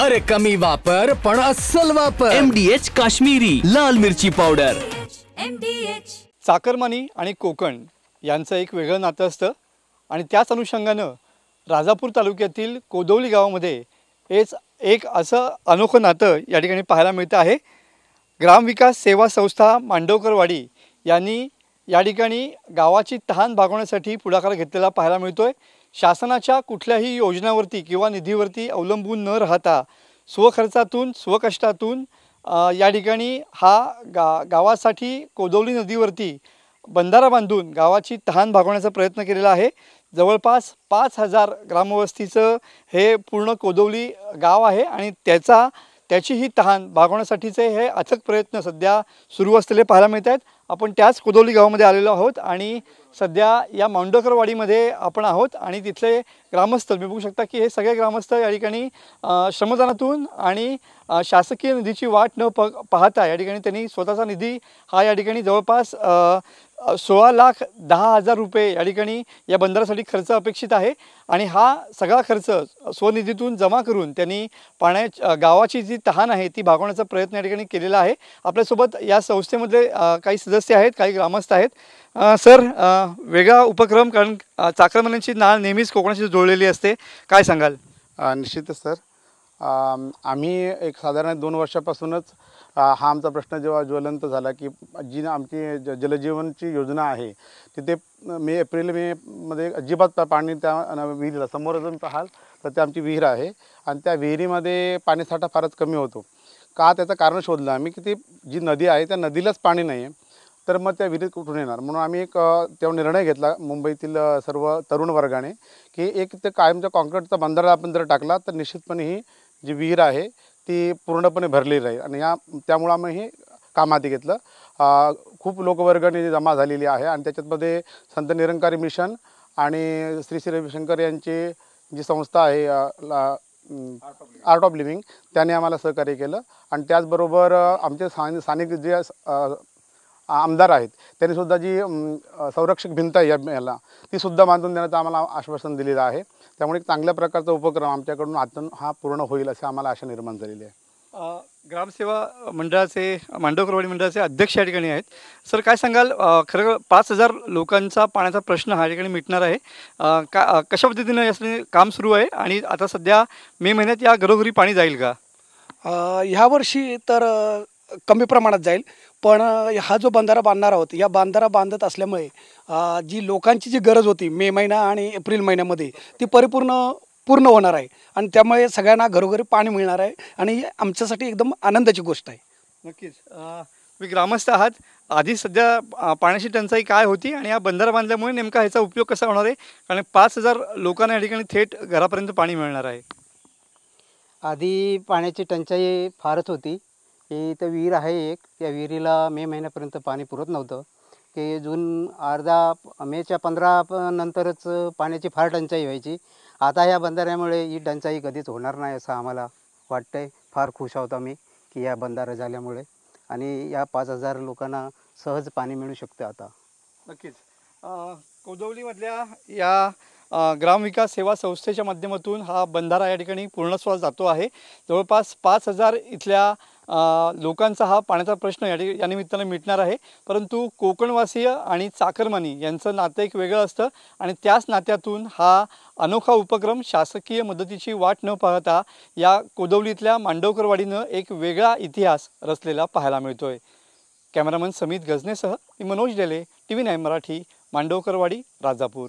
अरे कमी वापर पण अस्सल वापर। MDH काश्मीरी लाल मिरची पावडर। MDH चाकरमानी आणि कोकण यांचं एक वेगळं नातं असतं आणि त्याच अनुषंगानं राजापूर तालुक्यातील कोदवली गावामध्ये एक असं अनोखं नातं या ठिकाणी पाहायला मिळतं आहे। ग्रामविकास सेवा संस्था मांडवकरवाडी यांनी या ठिकाणी गावाची तहान भागवण्यासाठी पुढाकार घेतलेला पाहायला मिळतोय। शासनाच्या कुठल्याही योजनावरती किंवा निधीवरती अवलंबून न राहता स्वखर्चातून स्वकष्टातून या ठिकाणी गावासाठी कोदवली नदीवरती बंधारा बांधून गावाची तहान भागवण्याचा प्रयत्न केलेला आहे। जवळपास 5000 ग्रामवस्तीचं हे पूर्ण कोदवली गाव आहे आणि त्याची ही तहान भागवण्यासाठीचे हे अथक प्रयत्न सध्या सुरू असलेले पाहायला मिळत आहेत। आपण त्याच कोदवली गावामध्ये आलेलो आहोत आणि सध्या या मांडवकरवाडीमध्ये आपण आहोत आणि तिथले ग्रामस्थ मी बघू शकता की हे सगळे ग्रामस्थ या ठिकाणी श्रमदानातून आणि शासकीय निधीची वाट न पाहता या ठिकाणी त्यांनी स्वतःचा निधी हा या ठिकाणी जवळपास 16,10,000 रुपये या ठिकाणी या बंदरासाठी खर्च अपेक्षित आहे आणि हा सगळा खर्च स्वनिधीतून जमा करून त्यांनी गावाची जी तहान आहे ती भागवण्याचा प्रयत्न या ठिकाणी केलेला आहे। आपल्यासोबत या संस्थेमध्ये काही सदस्य आहेत, काही ग्रामस्थ आहेत। सर, वेगळा उपक्रम, कारण चाकरमान्यांची नाळ नेहमीच कोकणाशी जोडलेली असते, काय सांगाल? निश्चितच सर, आम्ही एक साधारण 2 वर्षापासूनच हा आमचा प्रश्न जेव्हा ज्वलंत झाला की जी आमची जलजीवनची योजना आहे तिथे एप्रिल मे मध्ये अजिबात पाणी त्या विहिरीला समोर जर पाहाल तर ते आमची विहीर आहे आणि त्या विहिरीमध्ये पाणीसाठा फारच कमी होतो का त्याचं कारण शोधलं आम्ही की ती जी नदी आहे त्या नदीलाच पाणी नाही आहे, तर मग त्या विहिरीत कुठून येणार। म्हणून आम्ही तेव्हा निर्णय घेतला मुंबईतील सर्व तरुण वर्गाने की एक ते कायमच्या कॉन्क्रीटचा बंधारा आपण जर टाकला तर निश्चितपणे ही जी विहीर आहे ती पूर्णपणे भरलेली राहील आणि त्यामुळे आम्ही हे काम हाती घेतलं। खूप लोकवर्गणी जमा झालेली आहे आणि त्याच्यामध्ये संत निरंकारी मिशन आणि श्री रविशंकर यांची जी संस्था आहे आर्ट ऑफ लिव्हिंग त्याने आम्हाला सहकार्य केलं आणि त्याचबरोबर आमचे स्थानिक जे आमदार आहेत त्यांनी सुद्धा जी संरक्षक भिंत आहे याला ती सुद्धा बांधून देण्याचं आम्हाला आश्वासन दिलेलं आहे। त्यामुळे एक चांगल्या प्रकारचा उपक्रम आमच्याकडून आतून हा पूर्ण होईल अशी आम्हाला आशा निर्माण झालेली आहे। ग्रामसेवा मंडळाचे मांडवकरवाडी मंडळाचे अध्यक्ष या ठिकाणी आहेत। सर, काय सांगाल? खरं 5000 लोकांचा पाण्याचा प्रश्न हा ठिकाणी मिटणार आहे, कशा पद्धतीनं यासाठी काम सुरू आहे आणि आता सध्या मे महिन्यात या घरोघरी पाणी जाईल का? ह्या वर्षी तर कमी प्रमाणात जाईल, पण हा जो बंधारा बांधणार आहोत या बंधारा बांधत असल्यामुळे जी लोकांची जी गरज होती मे महिना आणि एप्रिल महिन्यामध्ये ती पूर्ण होणार आहे आणि त्यामुळे सगळ्यांना घरोघरी पाणी मिळणार आहे आणि आमच्यासाठी एकदम आनंदाची गोष्ट आहे। नक्कीच। तुम्ही ग्रामस्थ आहात, आधी सध्या पाण्याची टंचाई काय होती आणि या बंधारा बांधल्यामुळे नेमका ह्याचा उपयोग कसा होणार आहे? कारण 5000 लोकांना या ठिकाणी थेट घरापर्यंत पाणी मिळणार आहे। आधी पाण्याची टंचाई फारच होती की इथं विहीर आहे एक, त्या विहिरीला मे महिन्यापर्यंत पाणी पुरत नव्हतं की मेच्या 15 नंतरच पाण्याची फार टंचाई व्हायची। आता ह्या बंधाऱ्यामुळे ही टंचाई कधीच होणार नाही असं आम्हाला वाटतंय। फार खुश आहोत आम्ही की या बंधारा झाल्यामुळे आणि या 5000 लोकांना सहज पाणी मिळू शकते आता। नक्कीच। कोदवलीमधल्या या ग्रामविकास सेवा संस्थेच्या माध्यमातून हा बंधारा या ठिकाणी पूर्णत्वास जातो आहे। जवळपास 5000 इथल्या लोकांचा हा पाण्याचा प्रश्न या निमित्ताने मिटणार आहे। परंतु कोकणवासीय आणि चाकरमानी यांचं नातं एक वेगळं असतं आणि त्याच नात्यातून हा अनोखा उपक्रम शासकीय मदतीची वाट न पाहता या कोदवलीतल्या मांडवकरवाडीनं एक वेगळा इतिहास रचलेला पाहायला मिळतोय। कॅमेरामन समित गजनेसह मी मनोज डेले, TV9 मराठी, मांडवकरवाडी, राजापूर।